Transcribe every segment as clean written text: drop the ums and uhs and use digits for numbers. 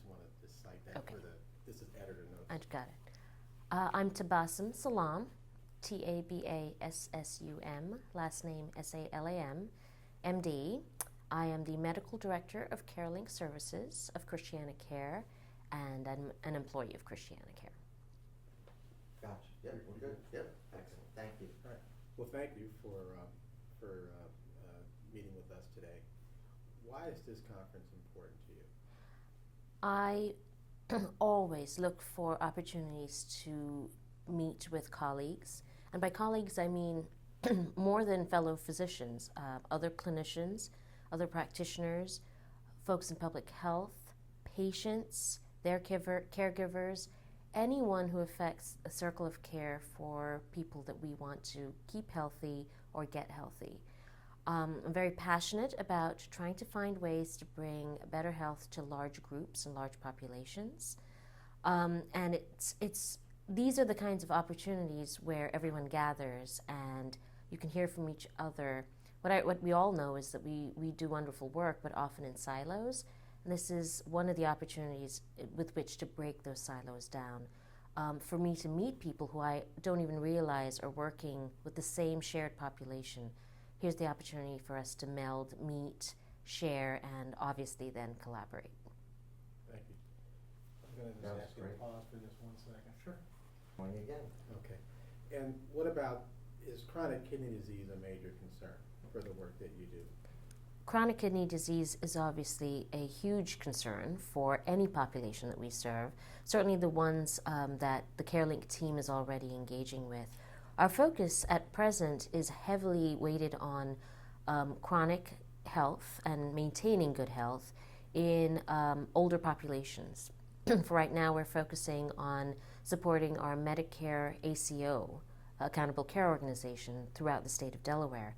want to just cite that Okay. for this is editor notes. I got it. I'm Tabassum Salam, Tabassum, last name Salam, MD. I am the Medical Director of CareLink Services of Christiana Care, and I'm an employee of Christiana Care. Gotcha. Yep, we're good. Yep, excellent. Thank you. All right. Well, thank you for meeting with us today. Why is this conference important to you? I always look for opportunities to meet with colleagues, and by colleagues I mean more than fellow physicians, other clinicians, other practitioners, folks in public health, patients, their caregivers, anyone who affects a circle of care for people that we want to keep healthy or get healthy. I'm very passionate about trying to find ways to bring better health to large groups and large populations. And these are the kinds of opportunities where everyone gathers and you can hear from each other. What we all know is that we do wonderful work, but often in silos. And this is one of the opportunities with which to break those silos down. For me to meet people who I don't even realize are working with the same shared population. Here's the opportunity for us to meld, meet, share, and obviously then collaborate. Thank you. I'm going to just That was ask you to great. pause for just 1 second. Sure. Morning again. Okay. And what about, is chronic kidney disease a major concern for the work that you do? Chronic kidney disease is obviously a huge concern for any population that we serve, certainly the ones that the CareLink team is already engaging with. Our focus at present is heavily weighted on chronic health and maintaining good health in older populations. For right now, we're focusing on supporting our Medicare ACO, Accountable Care Organization, throughout the state of Delaware.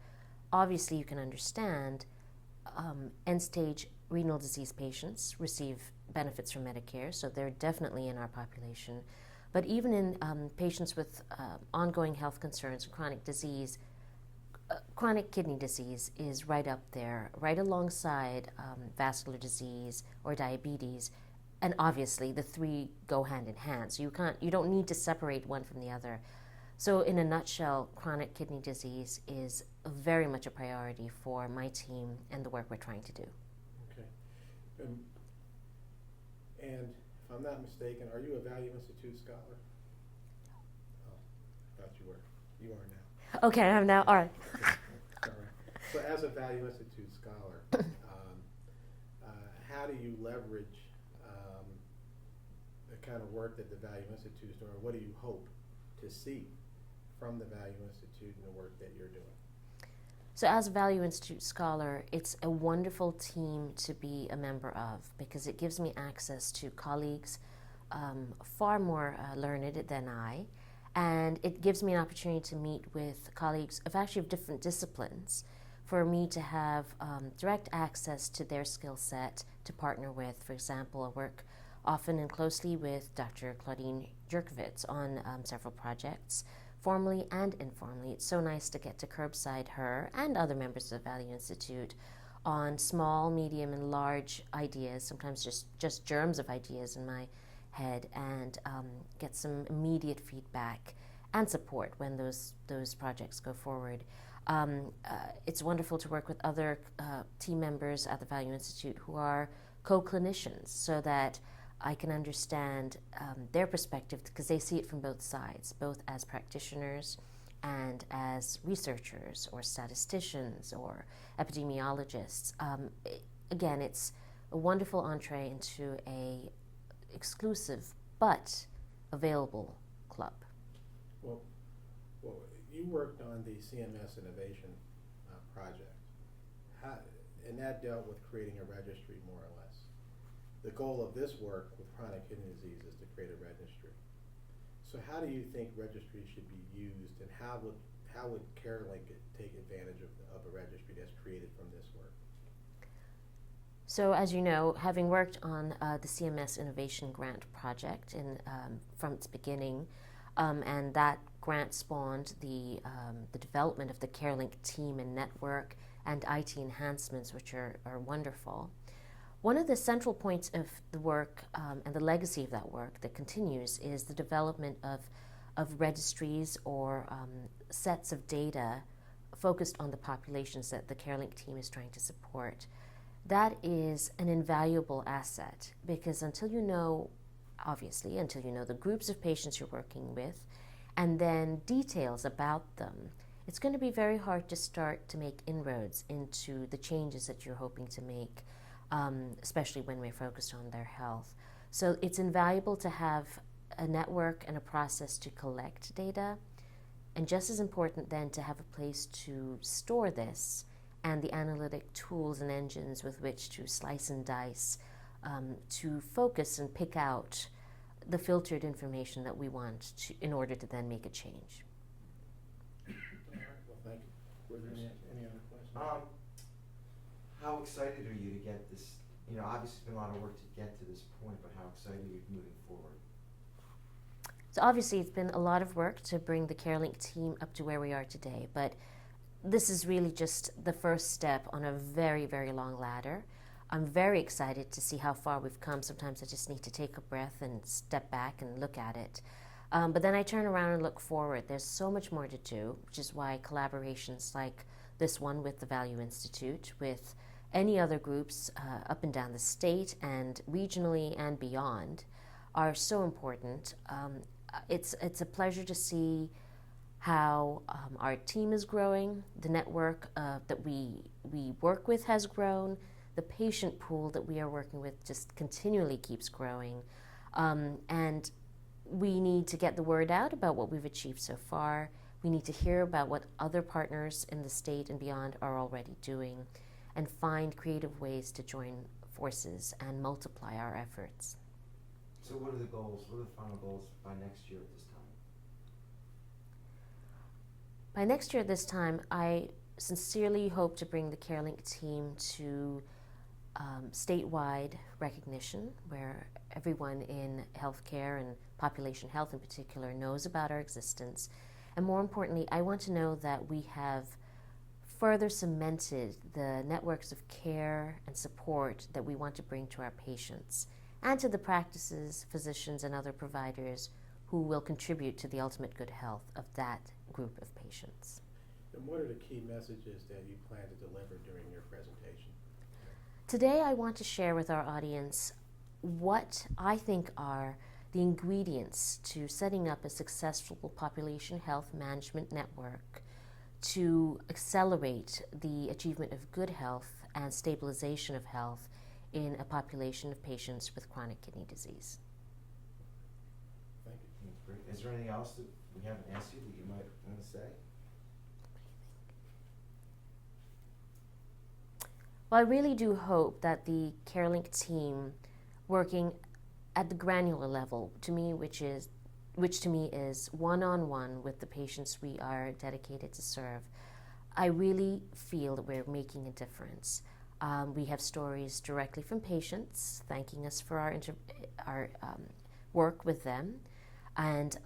Obviously, you can understand end-stage renal disease patients receive benefits from Medicare, so they're definitely in our population. But even in patients with ongoing health concerns and chronic disease, chronic kidney disease is right up there, right alongside vascular disease or diabetes. And obviously, the three go hand in hand. So you don't need to separate one from the other. So in a nutshell, chronic kidney disease is very much a priority for my team and the work we're trying to do. Okay. And if I'm not mistaken, are you a Value Institute scholar? Oh, I thought you were. You are now. Okay, I'm now, all right. All right. So as a Value Institute scholar, how do you leverage the kind of work that the Value Institute is doing? What do you hope to see from the Value Institute and the work that you're doing? So as a Value Institute scholar, it's a wonderful team to be a member of because it gives me access to colleagues far more learned than I, and it gives me an opportunity to meet with colleagues of different disciplines for me to have direct access to their skill set to partner with. For example, I work often and closely with Dr. Claudine Jerkovitz on several projects, formally and informally. It's so nice to get to curbside her and other members of the Value Institute on small, medium, and large ideas, sometimes just germs of ideas in my head, and get some immediate feedback and support when those projects go forward. It's wonderful to work with other team members at the Value Institute who are co-clinicians so that I can understand their perspective because they see it from both sides, both as practitioners and as researchers or statisticians or epidemiologists. Again, it's a wonderful entree into a exclusive but available club. Well, you worked on the CMS Innovation project, and that dealt with creating a registry, more or less. The goal of this work with chronic kidney disease is to create a registry. So how do you think registries should be used, and how would CareLink take advantage of a registry that's created from this work? So as you know, having worked on the CMS Innovation Grant project from its beginning, and that grant spawned the development of the CareLink team and network and IT enhancements, which are wonderful. One of the central points of the work and the legacy of that work that continues is the development of registries or sets of data focused on the populations that the CareLink team is trying to support. That is an invaluable asset because until you know the groups of patients you're working with and then details about them, it's going to be very hard to start to make inroads into the changes that you're hoping to make, especially when we're focused on their health. So it's invaluable to have a network and a process to collect data, and just as important then to have a place to store this and the analytic tools and engines with which to slice and dice, to focus and pick out the filtered information that we want in order to then make a change. All right, well, thank you. Were there any other questions? How excited are you to get this? You know, obviously it's been a lot of work to get to this point, but how excited are you moving forward? So obviously it's been a lot of work to bring the CareLink team up to where we are today, but this is really just the first step on a very, very long ladder. I'm very excited to see how far we've come. Sometimes I just need to take a breath and step back and look at it. But then I turn around and look forward. There's so much more to do, which is why collaborations like this one with the Value Institute, with any other groups up and down the state and regionally and beyond, are so important. It's a pleasure to see how our team is growing, the network that we work with has grown, the patient pool that we are working with just continually keeps growing, and we need to get the word out about what we've achieved so far. We need to hear about what other partners in the state and beyond are already doing and find creative ways to join forces and multiply our efforts. So what are the goals? What are the final goals by next year at this time? By next year at this time, I sincerely hope to bring the CareLink team to statewide recognition where everyone in healthcare and population health in particular knows about our existence. And more importantly, I want to know that we have further cemented the networks of care and support that we want to bring to our patients and to the practices, physicians, and other providers who will contribute to the ultimate good health of that group of patients. And what are the key messages that you plan to deliver during your presentation? Today I want to share with our audience what I think are the ingredients to setting up a successful population health management network to accelerate the achievement of good health and stabilization of health in a population of patients with chronic kidney disease. Thank you. That's great. Is there anything else that we haven't asked you that you might want to say? Well, I really do hope that the CareLink team, working at the granular level, which to me is one-on-one with the patients we are dedicated to serve, I really feel that we're making a difference. We have stories directly from patients thanking us for our work with them, and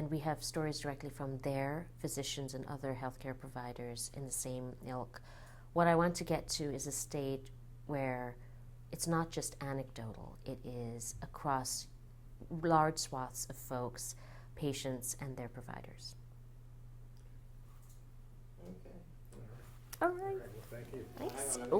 we have stories directly from their physicians and other healthcare providers in the same ilk. What I want to get to is a state where it's not just anecdotal, it is across large swaths of folks, patients, and their providers. Okay. All right. All right, well, thank you. Thanks.